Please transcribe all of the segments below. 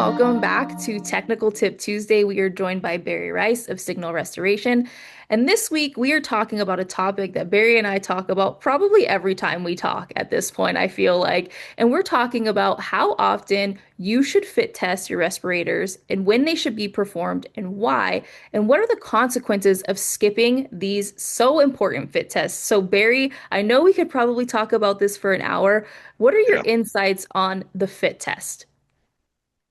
welcome back to Technical Tip Tuesday. We are joined by Barry Rice of Signal Restoration. And this week we are talking about a topic that Barry and I talk about probably every time we talk at this point, I feel like. And we're talking about how often you should fit test your respirators and when they should be performed and why, and what are the consequences of skipping these so important fit tests. So, Barry, I know we could probably talk about this for an hour. What are your Yeah. insights on the fit test?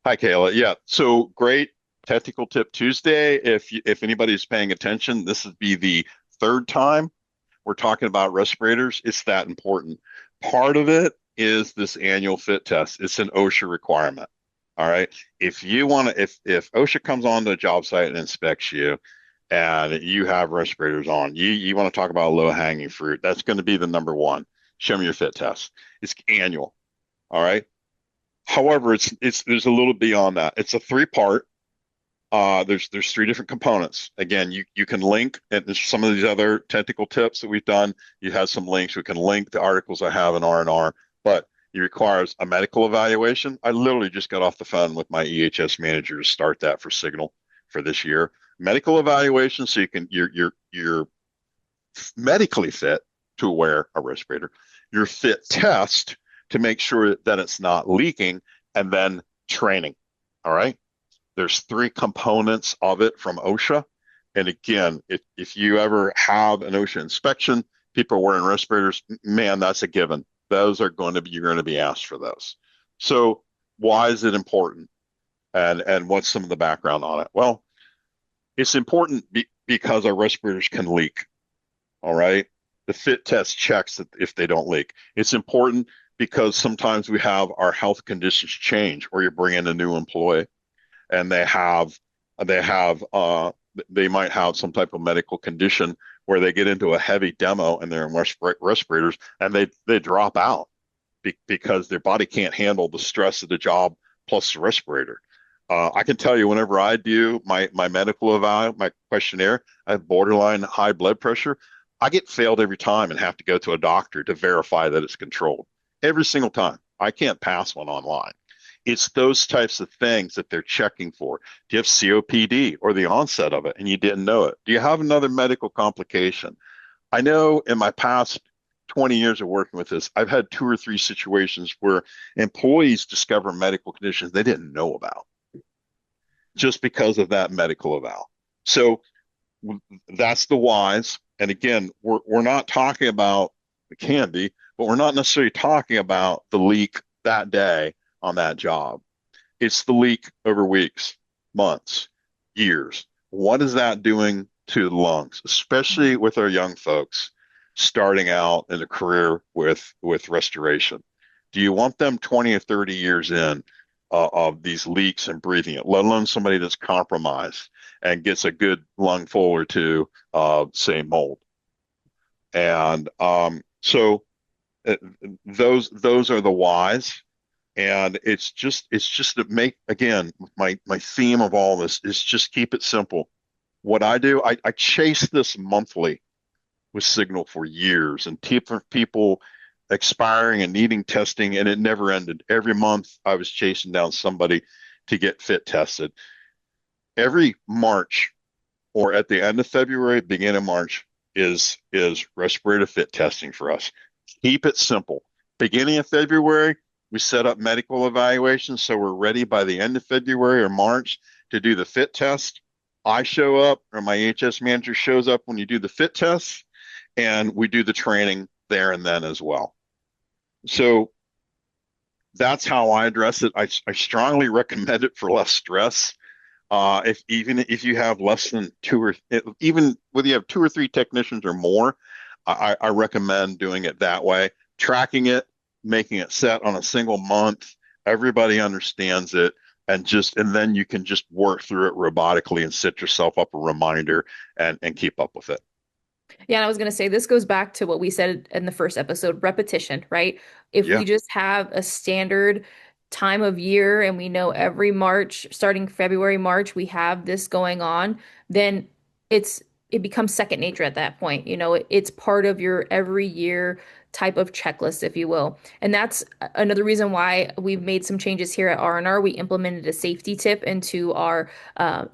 Hi, Kayla. Yeah. So great technical tip Tuesday. If anybody's paying attention, this would be the third time we're talking about respirators. It's that important. Part of it is this annual fit test. It's an OSHA requirement. All right. If you want to, if OSHA comes on the job site and inspects you and you have respirators on, you want to talk about low hanging fruit. That's going to be the number one. Show me your fit test. It's annual. All right. However, it's there's a little beyond that. It's a three part. There's three different components. Again, you can link, and there's some of these other technical tips that we've done. You have some links. We can link the articles I have in R&R, but it requires a medical evaluation. I literally just got off the phone with my EHS manager to start that for Signal for this year. Medical evaluation, so you're medically fit to wear a respirator. Your fit test to make sure that it's not leaking, and then training. All right. There's three components of it from OSHA. And again, if you ever have an OSHA inspection, people are wearing respirators, man, that's a given. Those are going to be, you're going to be asked for those. So why is it important? And what's some of the background on it? Well, it's important because our respirators can leak. All right. The fit test checks that if they don't leak. It's important because sometimes we have our health conditions change, or you bring in a new employee and they have they might have some type of medical condition where they get into a heavy demo and they're in respirators and they drop out because their body can't handle the stress of the job plus the respirator. I can tell you, whenever I do my medical eval, my questionnaire, I have borderline high blood pressure. I get failed every time and have to go to a doctor to verify that it's controlled. Every single time. I can't pass one online. It's those types of things that they're checking for. Do you have COPD or the onset of it and you didn't know it? Do you have another medical complication? I know in my past 20 years of working with this, I've had two or three situations where employees discover medical conditions they didn't know about just because of that medical eval. So that's the whys. And again, we're not talking about it can be, but we're not necessarily talking about the leak that day on that job. It's the leak over weeks, months, years. What is that doing to the lungs, especially with our young folks starting out in a career with restoration? Do you want them 20 or 30 years in of these leaks and breathing it, let alone somebody that's compromised and gets a good lungful or two of, say, mold? And so uh, those are the whys. And it's just to make, again, my theme of all this is just keep it simple. What I do, I chase this monthly with Signal for years and different people expiring and needing testing, and it never ended. Every month I was chasing down somebody to get fit tested. Every March or at the end of February, beginning of March is respirator fit testing for us. Keep it simple. Beginning of February, we set up medical evaluations so we're ready by the end of February or March to do the fit test. I show up, or my HS manager shows up when you do the fit test, and we do the training there and then as well. So that's how I address it. I strongly recommend it for less stress. If even if you have less than two or even whether you have two or three technicians or more, I recommend doing it that way, tracking it, making it set on a single month. Everybody understands it, and then you can just work through it robotically and set yourself up a reminder and keep up with it. Yeah, and I was going to say this goes back to what we said in the first episode, repetition, right? If we Yeah, just have a standard time of year and we know every March, starting February, March, we have this going on, then it's it becomes second nature at that point. It's part of your every year type of checklist, if you will. And that's another reason why we've made some changes here at R&R. We implemented a safety tip into our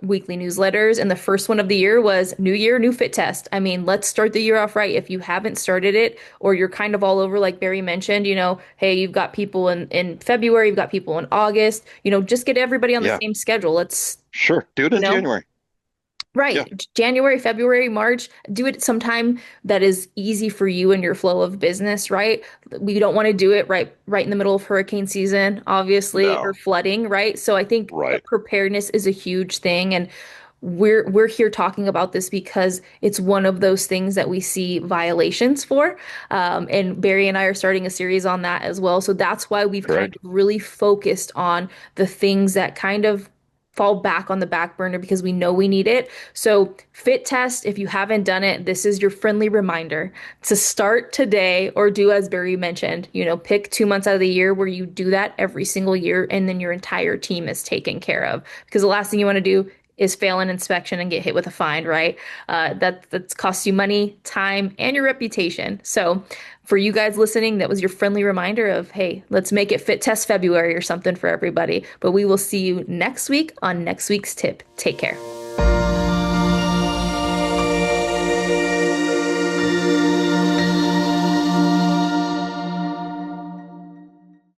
weekly newsletters. And the first one of the year was New Year, New Fit Test. I mean, let's start the year off right. If you haven't started it, or you're kind of all over, like Barry mentioned, hey, you've got people in February, you've got people in August, just get everybody on the Yeah, same schedule. Let's, sure. Do it you in know, January. Yeah, Right. January, February, March, do it sometime that is easy for you and your flow of business, right? We don't want to do it right in the middle of hurricane season, obviously, or no, flooding, right? So I think right, preparedness is a huge thing, and we're here talking about this because it's one of those things that we see violations for. And Barry and I are starting a series on that as well. So that's why we've kind correct, of really focused on the things that kind of fall back on the back burner because we know we need it. So, fit test, if you haven't done it, this is your friendly reminder to start today or do as Barry mentioned, pick 2 months out of the year where you do that every single year and then your entire team is taken care of. Because the last thing you want to do is fail an inspection and get hit with a fine, right? That's costs you money, time, and your reputation. So, for you guys listening, that was your friendly reminder of, hey, let's make it Fit Test February or something for everybody. But we will see you next week on next week's tip. Take care.